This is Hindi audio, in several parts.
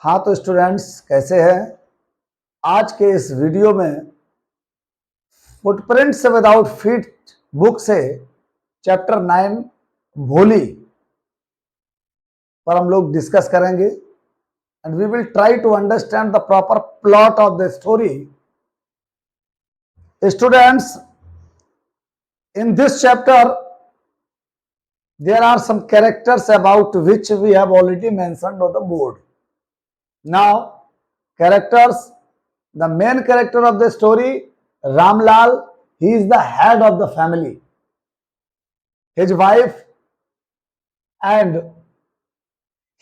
हाँ तो स्टूडेंट्स कैसे हैं। आज के इस वीडियो में फुटप्रिंट्स विदाउट फीट बुक से चैप्टर 9 भोली पर हम लोग डिस्कस करेंगे and we will try to understand the proper plot of the story. Students, in this chapter there are some characters about which we have already mentioned on the board. Now characters, the main character of the story, Ramlal, he is the head of the family. His wife, and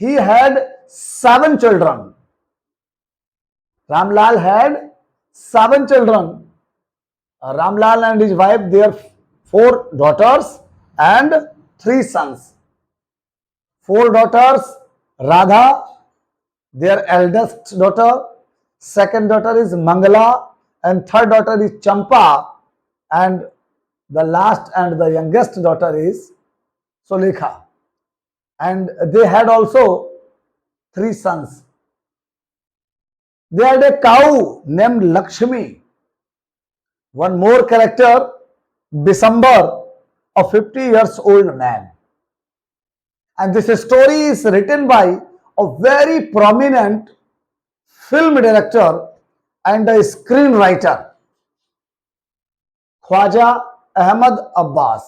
he had 7 children. Ramlal had 7 children. Ramlal and his wife, their 4 daughters and 3 sons. 4 daughters, Radha, their eldest daughter, second daughter is Mangala, and third daughter is Champa, and the last and the youngest daughter is Sulekha. And they had also 3 sons. They had a cow named Lakshmi. One more character, Bisambar, a 50 years old man. And this story is written by a very prominent film director and a screenwriter, Khwaja Ahmad Abbas.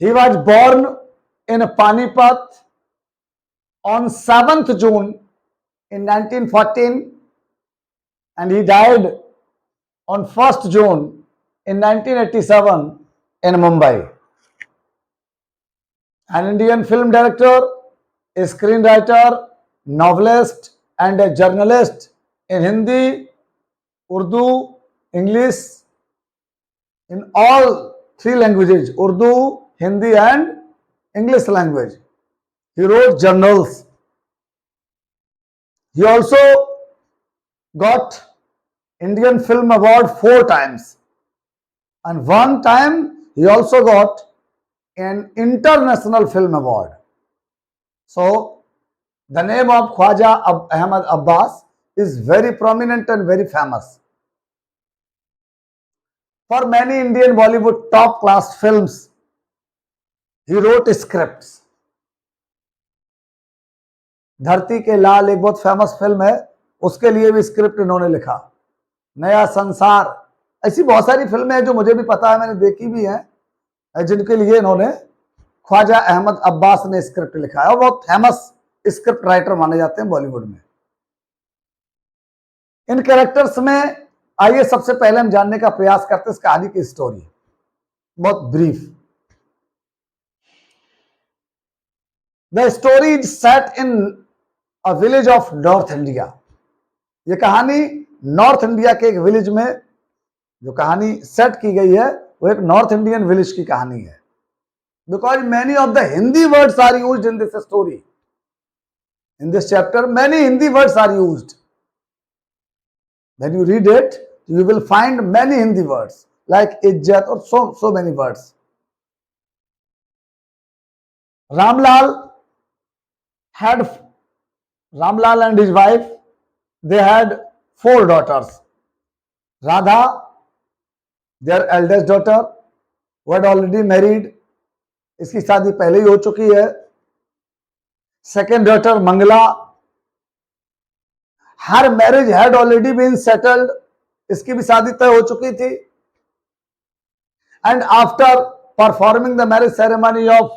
He was born in Panipat on 7th June in 1914 and he died on 1st June in 1987 in Mumbai. An Indian film director, a screenwriter, novelist and a journalist in Hindi, Urdu, English, in all 3 languages, Urdu, Hindi and English language. He wrote journals. He also got Indian Film Award 4 times, and one time he also got an International Film Award. So the name of Khwaja Ahmad Abbas is very prominent and very famous. For many Indian Bollywood top class films, he wrote scripts. धरती के लाल एक बहुत फेमस फिल्म है, उसके लिए भी स्क्रिप्ट इन्होंने लिखा। नया संसार, ऐसी बहुत सारी फिल्में हैं जो मुझे भी पता है, मैंने देखी भी हैं, जिनके लिए इन्होंने ख्वाजा अहमद अब्बास ने स्क्रिप्ट लिखा है और बहुत फेमस स्क्रिप्ट राइटर माने जाते हैं बॉलीवुड में। इन कैरेक्टर्स में आइए सबसे पहले हम जानने का प्रयास करते हैं इस कहानी की स्टोरी, बहुत brief. The story is set in a village of north India. ये कहानी नॉर्थ इंडिया के एक विलेज में जो कहानी सेट की गई है वो एक नॉर्थ इंडियन विलेज की कहानी है। Because many of the Hindi words are used in this story, in this chapter many Hindi words are used. When you read it, you will find many Hindi words like Ijjat or so many words. Ramlal and his wife, they had 4 daughters. Radha, their eldest daughter, who had already married, इसकी शादी पहले ही हो चुकी है। Second daughter Mangala, her marriage had already been settled, इसकी भी शादी तय हो चुकी थी। And after performing the marriage ceremony of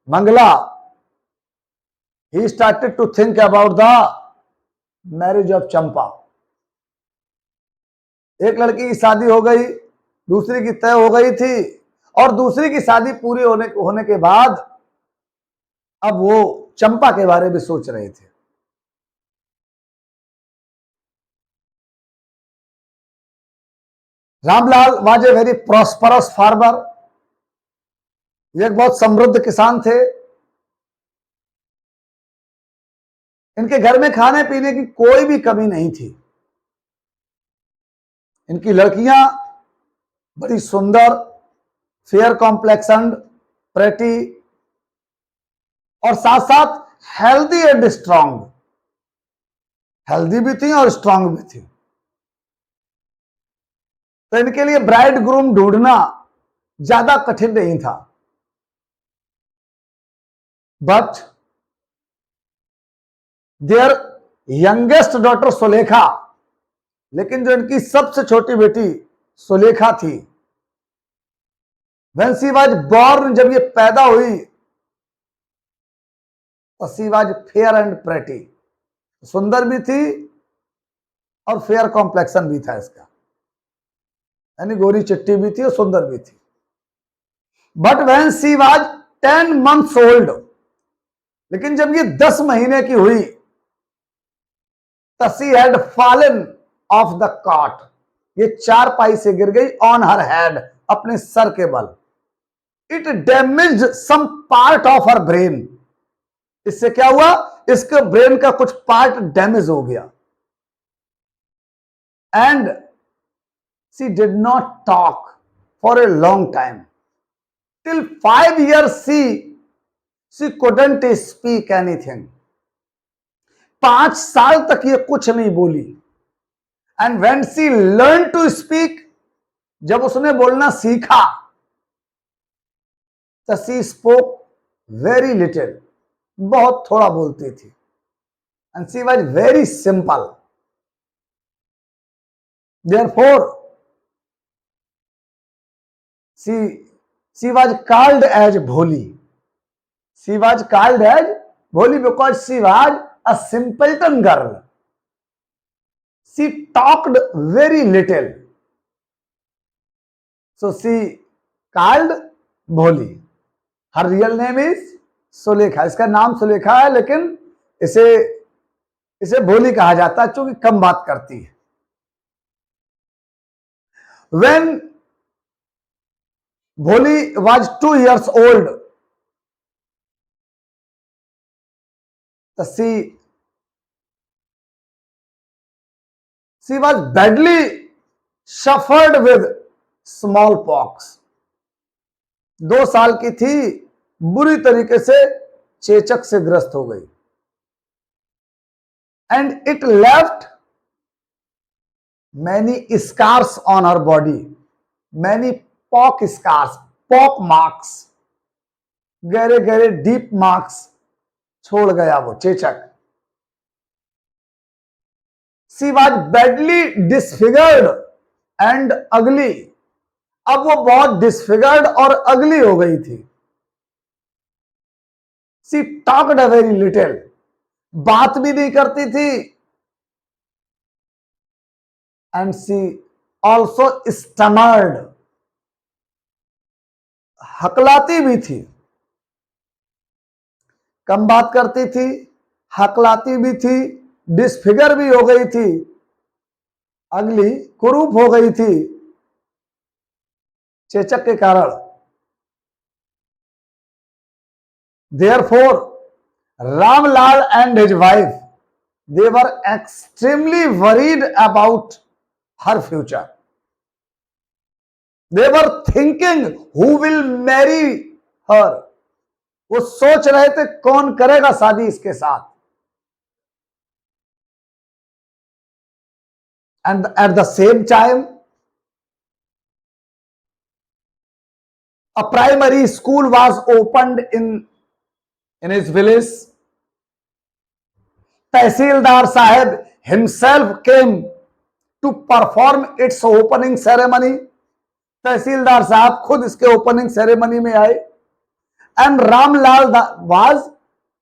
Mangala, he started to think about the marriage of Champa. एक लड़की की शादी हो गई, दूसरी की तय हो गई थी और दूसरी की शादी पूरी होने के बाद अब वो चंपा के बारे में सोच रहे थे। Ramlal was a very prosperous farmer. ये एक बहुत समृद्ध किसान थे। इनके घर में खाने पीने की कोई भी कमी नहीं थी। इनकी लड़कियां बड़ी सुंदर, फेयर कॉम्प्लेक्सन्ड, प्रेटी और साथ साथ हेल्दी एंड स्ट्रांग, हेल्दी भी थी और स्ट्रांग भी थी। तो इनके लिए ब्राइड ग्रूम ढूंढना ज्यादा कठिन नहीं था। But their youngest daughter Sulekha, लेकिन जो इनकी सबसे छोटी बेटी सुलेखा थी, व्हेन शी वाज बॉर्न, जब ये पैदा हुई, तो she was fair and pretty, सुंदर भी थी और फेयर कॉम्प्लेक्शन भी था इसका, यानी गोरी चिट्टी भी थी और सुंदर भी थी। But when she was 10 months old, लेकिन जब ये 10 महीने की हुई, तो she had fallen off the cot, ये चारपाई से गिर गई, ऑन हर हेड, अपने सर के बल। It damage some part of her brain, इससे क्या हुआ, इसके ब्रेन का कुछ पार्ट डैमेज हो गया। And she did not talk for a long time, till 5 years she couldn't speak anything, 5 साल तक ये कुछ नहीं बोली। And when she learn to speak, जब उसने बोलना सीखा, तो शी स्पोक वेरी लिटिल, बहुत थोड़ा बोलती थी। And she was very simple, therefore she was called as Bholi, she was called as Bholi because she was a simpleton girl, she talked very little, so she called Bholi. Her real name is Sulekha, इसका नाम सुलेखा है, लेकिन इसे इसे भोली कहा जाता है क्योंकि कम बात करती है। When Bholi was 2 years old, she was badly suffered with smallpox. 2 साल की थी, बुरी तरीके से चेचक से ग्रस्त हो गई। And it left many scars on her body, many pock scars, pock marks, गहरे गहरे डीप मार्क्स छोड़ गया वो चेचक। She was badly disfigured and ugly, अब वो बहुत डिसफिगर्ड और अगली हो गई थी। She talked a very little, बात भी नहीं करती थी। एंड शी ऑल्सो स्टमर्ड, हकलाती भी थी, कम बात करती थी, हकलाती भी थी, डिसफिगर भी हो गई थी, अगली कुरूप हो गई थी चेचक के कारण। Therefore, Ramlal and his wife, they were extremely worried about her future. They were thinking who will marry her. वो सोच रहे थे कौन करेगा शादी इसके साथ। And at the same time, a primary school was opened in his village. Tahsildar Sahib himself came to perform its opening ceremony. तहसीलदार साहब खुद इसके ओपनिंग सेरेमनी में आए। And Ramlal was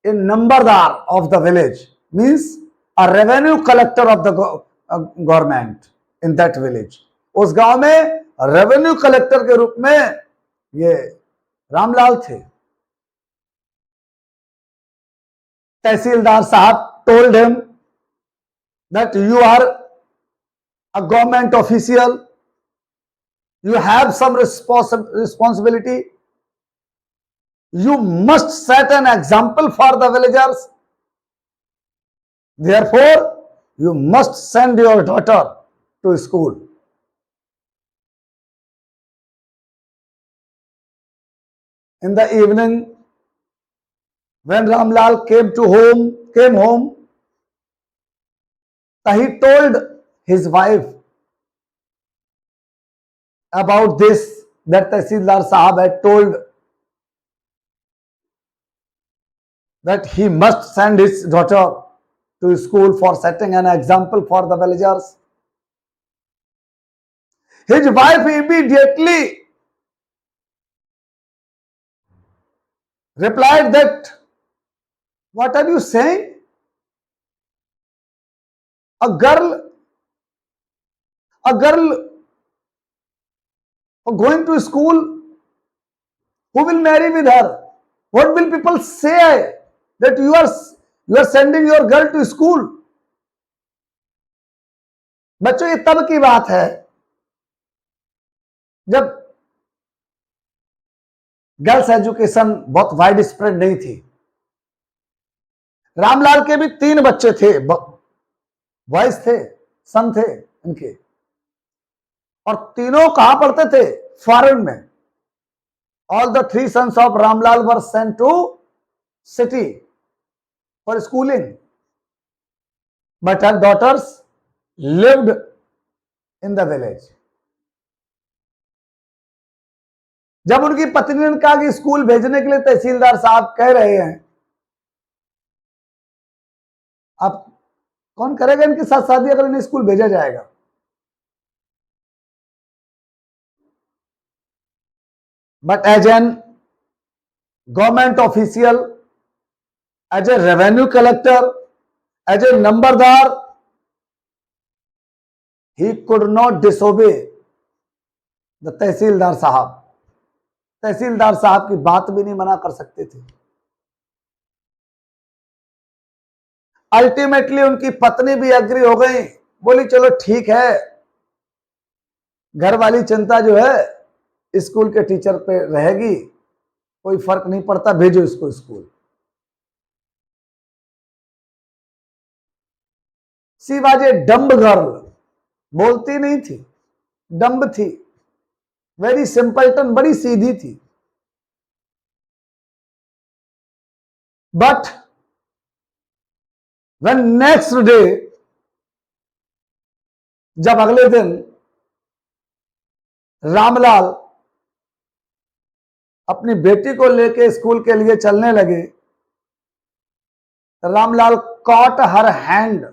a numberdar of the village, means a revenue collector of the government in that village. उस गांव में रेवेन्यू कलेक्टर के रूप में ये रामलाल थे। Tehsildar sahib told him that you are a government official, you have some responsibility, you must set an example for the villagers, therefore you must send your daughter to school. In the evening, When Ramlal came home, he told his wife about this, that Tehsildar Sahab had told that he must send his daughter to school for setting an example for the villagers. His wife immediately replied that, what are you saying? A girl going to school, who will marry with her? What will people say that you are sending your girl to school? बच्चों, ये तब की बात है जब गर्ल्स एजुकेशन बहुत वाइड स्प्रेड नहीं थी। रामलाल के भी 3 बच्चे थे, बॉयज थे, सन थे इनके, और तीनों कहां पढ़ते थे? फॉरेन में। All the 3 sons of Ramlal were sent to city for schooling, but her daughters lived in the village. जब उनकी पत्नी ने कहा कि स्कूल भेजने के लिए तहसीलदार साहब कह रहे हैं, अब कौन करेगा इनके साथ शादी अगर इन्हें स्कूल भेजा जाएगा? But as an government official, as a revenue collector, as a numberdar, he could not disobey the तहसीलदार साहब। तहसीलदार साहब की बात भी नहीं मना कर सकते थे। अल्टीमेटली उनकी पत्नी भी एग्री हो गई, बोली चलो ठीक है, घर वाली चिंता जो है स्कूल के टीचर पे रहेगी, कोई फर्क नहीं पड़ता, भेजो इसको school. She was a dumb girl, बोलती नहीं थी, डम्ब थी, वेरी सिंपलटन, बड़ी सीधी थी। बट व्हेन नेक्स्ट डे, जब अगले दिन रामलाल अपनी बेटी को लेके स्कूल के लिए चलने लगे, Ramlal caught her hand,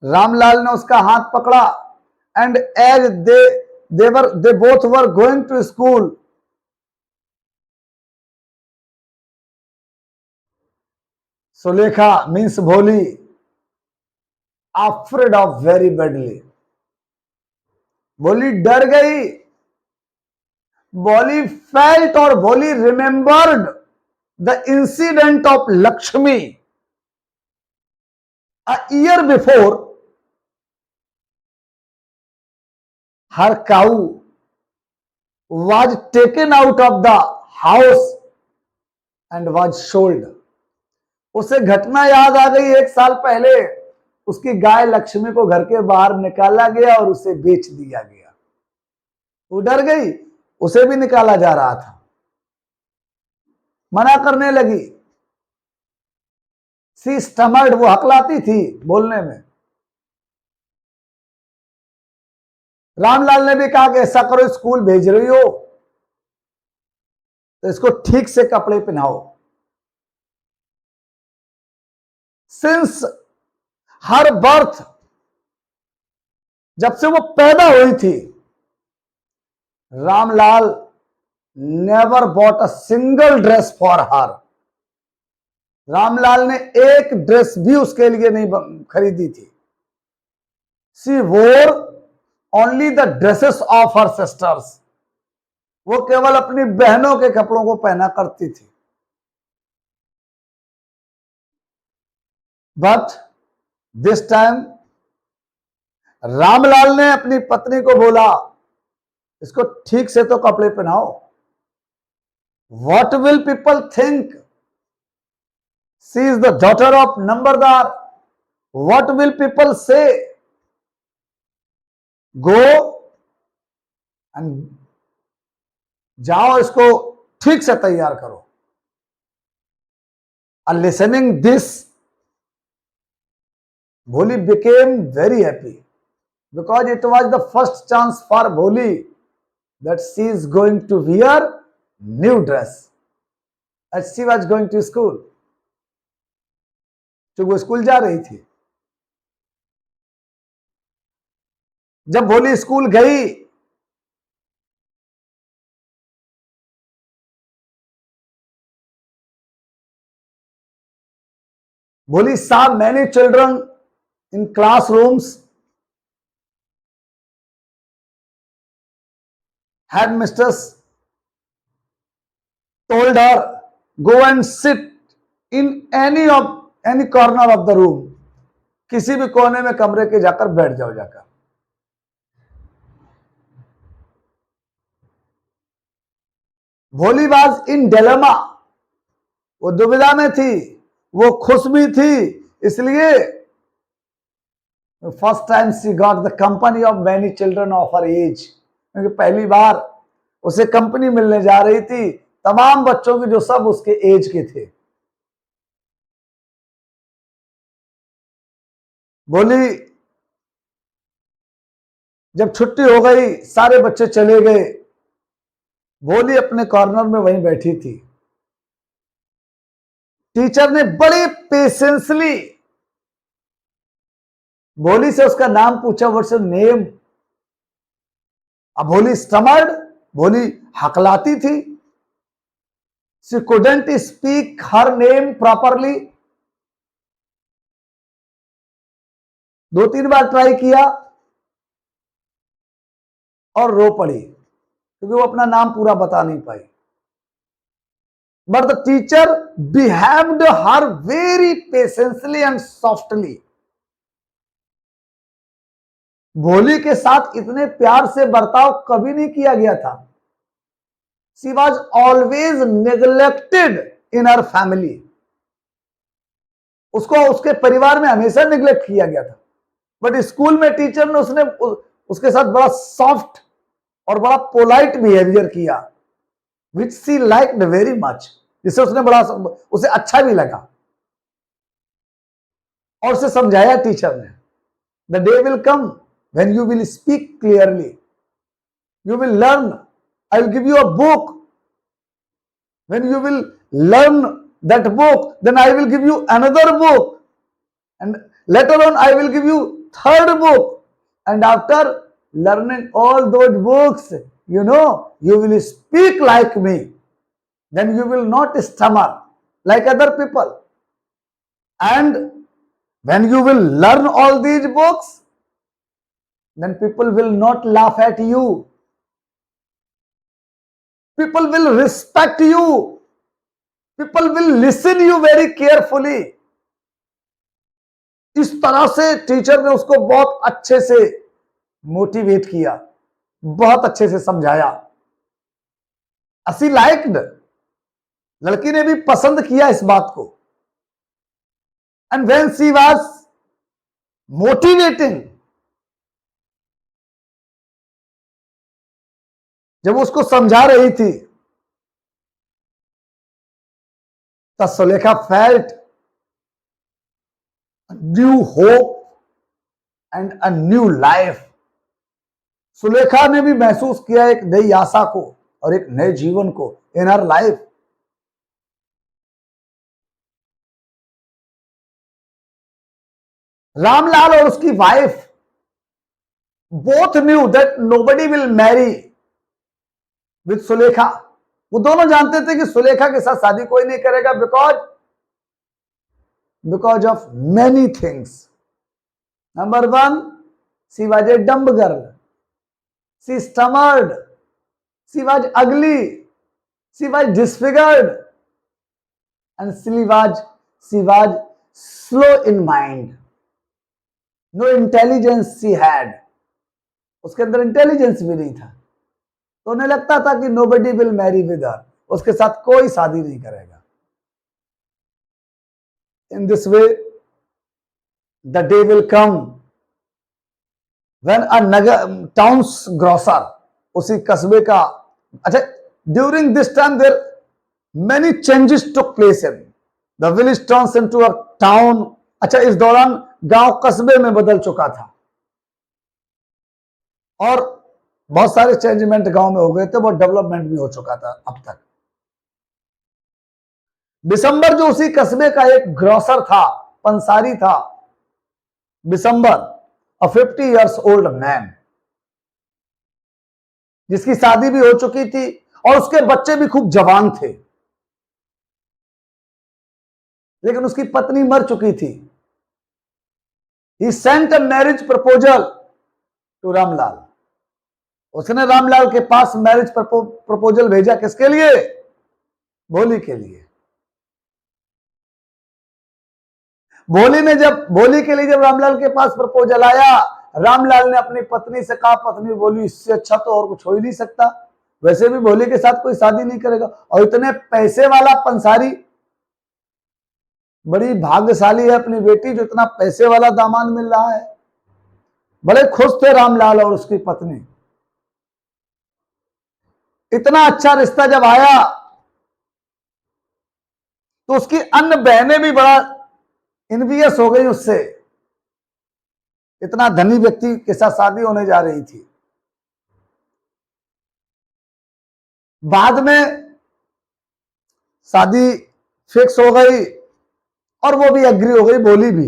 Ramlal ने उसका हाथ पकड़ा, and as they both were going to school, Sulekha means Bholi, afraid of very badly, Bholi डर गई, भोली फेल्ट और Bholi remembered the incident of Lakshmi a year before. Her cow was taken out of the house and was sold. उसे घटना याद आ गई, 1 साल पहले उसकी गाय लक्ष्मी को घर के बाहर निकाला गया और उसे बेच दिया गया। वो डर गई, उसे भी निकाला जा रहा था, मना करने लगी। सी स्टमर्ड, वो हकलाती थी बोलने में। रामलाल ने भी कहा कि ऐसा करो, स्कूल भेज रही हो तो इसको ठीक से कपड़े पहनाओ। सिंस हर बर्थ, जब से वो पैदा हुई थी, Ramlal never bought a single dress for her. Ramlal ने एक ड्रेस भी उसके लिए नहीं खरीदी थी। सी वोर only the dresses of her sisters, वो केवल अपनी बहनों के कपड़ों को पहना करती थी। बट दिस टाइम रामलाल ने अपनी पत्नी को बोला, इसको ठीक से तो कपड़े पहनाओ। What will people think, she is the daughter of numberdar, what will people say. Go and जाओ, इसको ठीक से तैयार करो। listening this, Bholi became very happy because it was the first chance for Bholi that she is going to wear new dress as she was going to school. जो वो स्कूल जा रही थी, जब भोली स्कूल गई भोली saw many children in classrooms. Headmistress told her, go and sit in any corner of the room. किसी भी कोने में कमरे के जाकर बैठ जाओ जाकर. भोली वाज इन डिलेमा, वो दुविधा में थी, वो खुश भी थी, इसलिए first time she got the company of many children of her age, क्योंकि पहली बार उसे कंपनी मिलने जा रही थी तमाम बच्चों की जो सब उसके एज के थे. बोली जब छुट्टी हो गई, सारे बच्चे चले गए, भोली अपने कॉर्नर में वहीं बैठी थी. टीचर ने बड़े पेशेंसली भोली से उसका नाम पूछा, व्हाट्स योर नेम. अब भोली स्टमर्ड, भोली हकलाती थी. She couldn't speak her name properly. 2-3 bar try किया और रो पड़ी क्योंकि वो अपना नाम पूरा बता नहीं पाई. But the teacher behaved her very patiently and softly. Bholi के साथ इतने प्यार से बर्ताव कभी नहीं किया गया था. She was always neglected in her family. उसको उसके परिवार में हमेशा निग्लेक्ट किया गया था. बट स्कूल में टीचर ने उसके साथ बड़ा सॉफ्ट और बड़ा पोलाइट बिहेवियर किया, which she liked very much, जिससे उसे अच्छा भी लगा. और उसे समझाया टीचर ने, the day will come when you will speak clearly, you will learn. I will give you a book. When you will learn that book, then I will give you another book, and later on I will give you third book, and after learning all those books, you will speak like me. Then you will not stammer like other people. And when you will learn all these books, then people will not laugh at you. People will respect you. People will listen you very carefully. इस तरह से टीचर ने उसको बहुत अच्छे से मोटिवेट किया, बहुत अच्छे से समझाया. She liked, लड़की ने भी पसंद किया इस बात को. And when she was motivating, जब उसको समझा रही थी, तब Sulekha felt new hope and a new life. Sulekha ने भी महसूस किया एक नई आशा को और एक नए जीवन को इन हर लाइफ. रामलाल और उसकी wife both knew that nobody will marry with Sulekha. वो दोनों जानते थे कि सुलेखा के साथ शादी कोई नहीं करेगा because of many things. Number 1, she was a dumb girl, she stammered, she was ugly, she was disfigured, and she was slow in mind. No intelligence she had. उसके अंदर इंटेलिजेंस भी नहीं था. तो उन्हें लगता था कि nobody will marry with her, उसके साथ कोई शादी नहीं करेगा. In this way the day will come when a town's grocer, उसी कस्बे का, अच्छा, during this time there many changes took place in. The village turns into a town. अच्छा, इस दौरान गांव कस्बे में बदल चुका था और बहुत सारे चेंजमेंट गांव में हो गए थे, बहुत डेवलपमेंट भी हो चुका था अब तक। दिसंबर जो उसी कस्बे का एक ग्रोसर था, पंसारी था, दिसंबर अ 50 years ओल्ड मैन, जिसकी शादी भी हो चुकी थी और उसके बच्चे भी खूब जवान थे, लेकिन उसकी पत्नी मर चुकी थी। He sent a marriage proposal to Ramlal. उसने रामलाल के पास मैरिज प्रपोजल भेजा, किसके लिए? भोली के लिए। भोली के लिए जब रामलाल के पास प्रपोजल आया, रामलाल ने अपनी पत्नी से कहा, पत्नी बोली इससे अच्छा तो और कुछ हो ही नहीं सकता, वैसे भी भोली के साथ कोई शादी नहीं करेगा, और इतने पैसे वाला पंसारी, बड़ी भाग्यशाली है अपनी बेटी जो इतना पैसे वाला दामाद मिल रहा है। बड़े खुश थे रामलाल और उसकी पत्नी। इतना अच्छा रिश्ता जब आया तो उसकी अन्य बहनें भी बड़ा इन्वियस हो गई उससे, इतना धनी व्यक्ति के साथ शादी होने जा रही थी। बाद में शादी फिक्स हो गई और वो भी एग्री हो गई, बोली भी।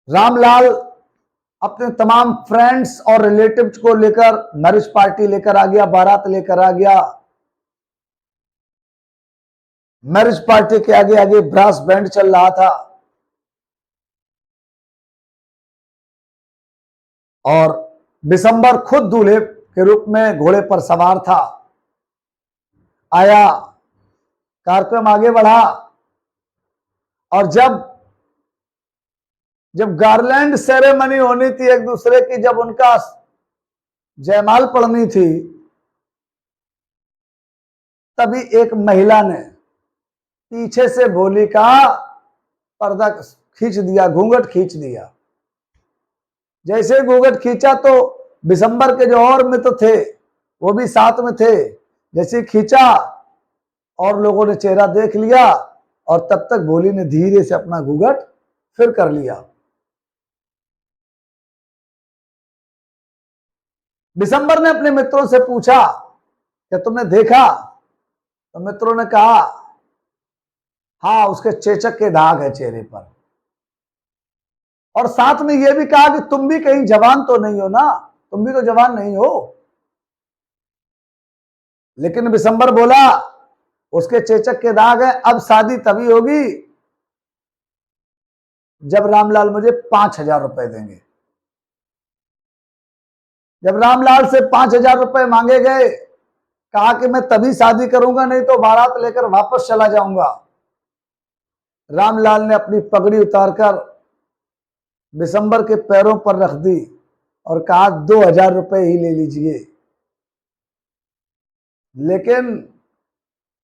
रामलाल अपने तमाम फ्रेंड्स और रिलेटिव्स को लेकर मैरिज पार्टी लेकर आ गया, बारात लेकर आ गया। मैरिज पार्टी के आगे आगे ब्रास बैंड चल रहा था और दिसंबर खुद दूल्हे के रूप में घोड़े पर सवार था। आया, कार्यक्रम आगे बढ़ा और जब गार्लैंड सेरेमनी होनी थी एक दूसरे की, जब उनका जयमाल पढ़नी थी, तभी एक महिला ने पीछे से भोली का पर्दा खींच दिया, घूंघट खींच दिया। जैसे घूंघट खींचा तो दिसंबर के जो और मित्र थे वो भी साथ में थे, जैसे खींचा और लोगों ने चेहरा देख लिया और तब तक भोली ने धीरे से अपना घूंघट फिर कर लिया। दिसंबर ने अपने मित्रों से पूछा क्या तुमने देखा? तो मित्रों ने कहा हाँ, उसके चेचक के दाग है चेहरे पर, और साथ में यह भी कहा कि तुम भी कहीं जवान तो नहीं हो ना, तुम भी तो जवान नहीं हो। लेकिन दिसंबर बोला उसके चेचक के दाग है, अब शादी तभी होगी जब रामलाल मुझे 5,000 रुपए देंगे। जब रामलाल से 5,000 रुपए मांगे गए, कहा कि मैं तभी शादी करूंगा, नहीं तो बारात लेकर वापस चला जाऊंगा। रामलाल ने अपनी पगड़ी उतारकर दिसंबर के पैरों पर रख दी और कहा 2,000 रुपए ही ले लीजिए। लेकिन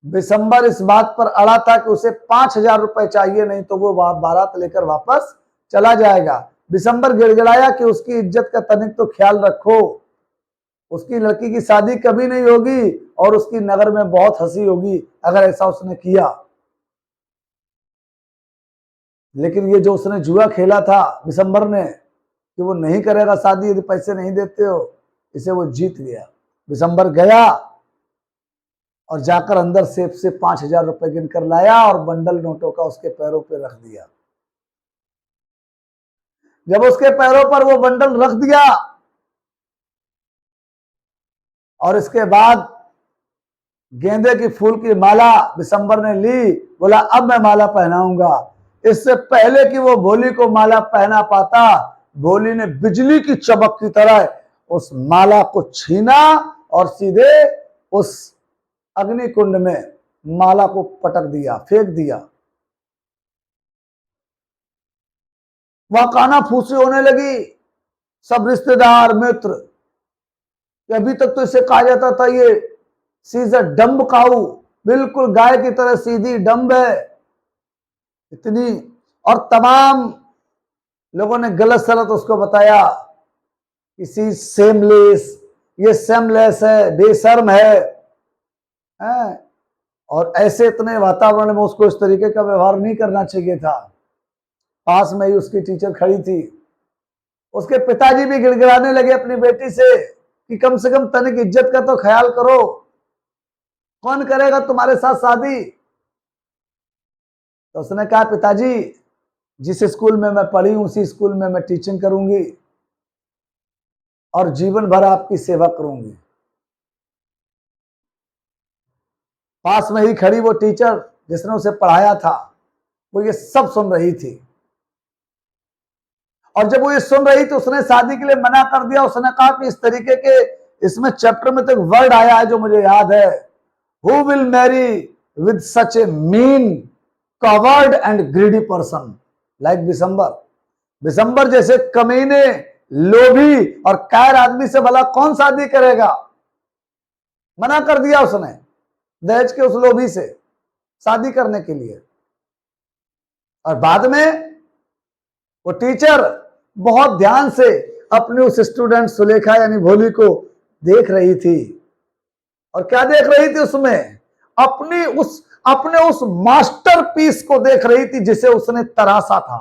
दिसंबर इस बात पर अड़ा था कि उसे 5,000 रुपए चाहिए, नहीं तो वो बारात लेकर वापस चला जाएगा। दिसंबर गिड़गिड़ाया कि उसकी इज्जत का तनिक तो ख्याल रखो, उसकी लड़की की शादी कभी नहीं होगी और उसकी नगर में बहुत हंसी होगी अगर ऐसा उसने किया। लेकिन ये जो उसने जुआ खेला था दिसंबर ने कि वो नहीं करेगा शादी यदि पैसे नहीं देते हो, इसे वो जीत गया। दिसंबर गया और जाकर अंदर सेफ से 5,000 रुपए गिनकर लाया और बंडल नोटों का उसके पैरों पर रख दिया। जब उसके पैरों पर वो बंडल रख दिया और इसके बाद गेंदे की फूल की माला दिसंबर ने ली, बोला अब मैं माला पहनाऊंगा। इससे पहले कि वो भोली को माला पहना पाता, भोली ने बिजली की चमक की तरह उस माला को छीना और सीधे उस अग्निकुंड में माला को पटक दिया, फेंक दिया। वह काना फूसी होने लगी। सब रिश्तेदार मित्र, अभी तक तो इसे कहा जाता था ये सी अ डम्ब काऊ, बिल्कुल गाय की तरह सीधी डम्ब है इतनी, और तमाम लोगों ने गलत सलत उसको बताया कि सी सेमलेस, ये सेमलेस है, बेशर्म है। हैं, और ऐसे इतने वातावरण में उसको इस तरीके का व्यवहार नहीं करना चाहिए था। पास में ही उसकी टीचर खड़ी थी। उसके पिताजी भी गिड़गिड़ाने लगे अपनी बेटी से कि कम से कम तनिक इज्जत का तो ख्याल करो, कौन करेगा तुम्हारे साथ शादी। तो उसने कहा, पिताजी जिस स्कूल में मैं पढ़ी हूं उसी स्कूल में मैं टीचिंग करूंगी और जीवन भर आपकी सेवा करूंगी। पास में ही खड़ी वो टीचर जिसने उसे पढ़ाया था, वो ये सब सुन रही थी। और जब वो ये सुन रही थी, उसने शादी के लिए मना कर दिया। उसने कहा कि इस तरीके के इसमें चैप्टर में तो एक वर्ड आया है जो मुझे याद है, who will marry with such A mean covered and greedy person like Bishambar. Bishambar जैसे कमीने, लोभी और कायर आदमी से भला कौन शादी करेगा। मना कर दिया उसने दहेज के उस लोभी से शादी करने के लिए। और बाद में वो टीचर बहुत ध्यान से अपनी उस स्टूडेंट सुलेखा यानी भोली को देख रही थी। और क्या देख रही थी उसमें? अपने उस मास्टरपीस को देख रही थी जिसे उसने तराशा था।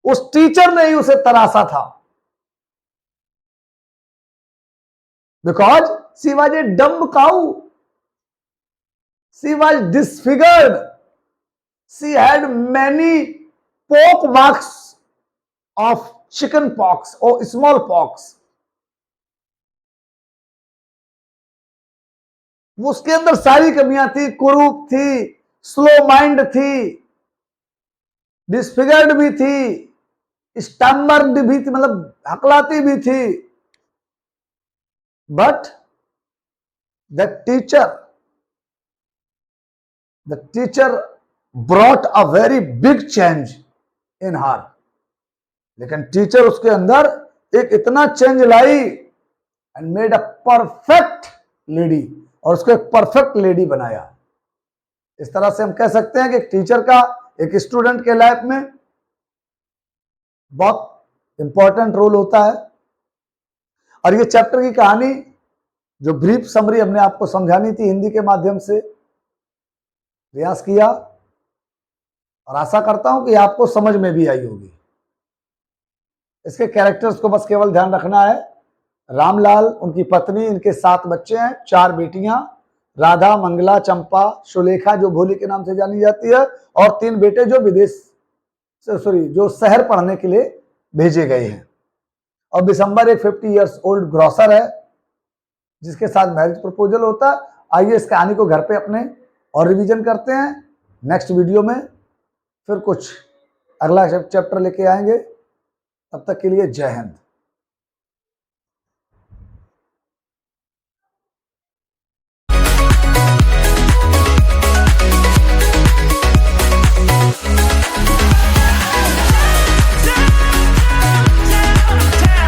उस टीचर ने ही उसे तराशा था। Because she was a dumb cow, she was disfigured, she had many पोक मार्क्स ऑफ चिकन पॉक्स और स्मॉल पॉक्स। उसके अंदर सारी कमियां थी, कुरूप थी, स्लो माइंड थी, डिसफिगर्ड भी थी, स्टैमर्ड भी थी, मतलब हकलाती भी थी। But the teacher brought a very big change in her. लेकिन टीचर उसके अंदर एक इतना चेंज लाई and made a perfect lady, और उसको एक परफेक्ट लेडी बनाया। इस तरह से हम कह सकते हैं कि टीचर का एक स्टूडेंट के लाइफ में बहुत इंपॉर्टेंट रोल होता है। और ये चैप्टर की कहानी जो ब्रीफ समरी हमने आपको समझानी थी हिंदी के माध्यम से, प्रयास किया और आशा करता हूं कि आपको समझ में भी आई होगी। इसके कैरेक्टर्स को बस केवल ध्यान रखना है। रामलाल, उनकी पत्नी, इनके 7 बच्चे हैं, 4 बेटियां, राधा, मंगला, चंपा, सुलेखा जो भोली के नाम से जानी जाती है, और 3 बेटे जो जो शहर पढ़ने के लिए भेजे गए हैं। और दिसंबर एक 50 इयर्स ओल्ड ग्रॉसर है जिसके साथ मैरिज प्रपोजल होता है। आइए इस कहानी को घर पे अपने और रिवीजन करते हैं। नेक्स्ट वीडियो में फिर कुछ अगला चैप्टर लेके आएंगे। तब तक के लिए जय हिंद।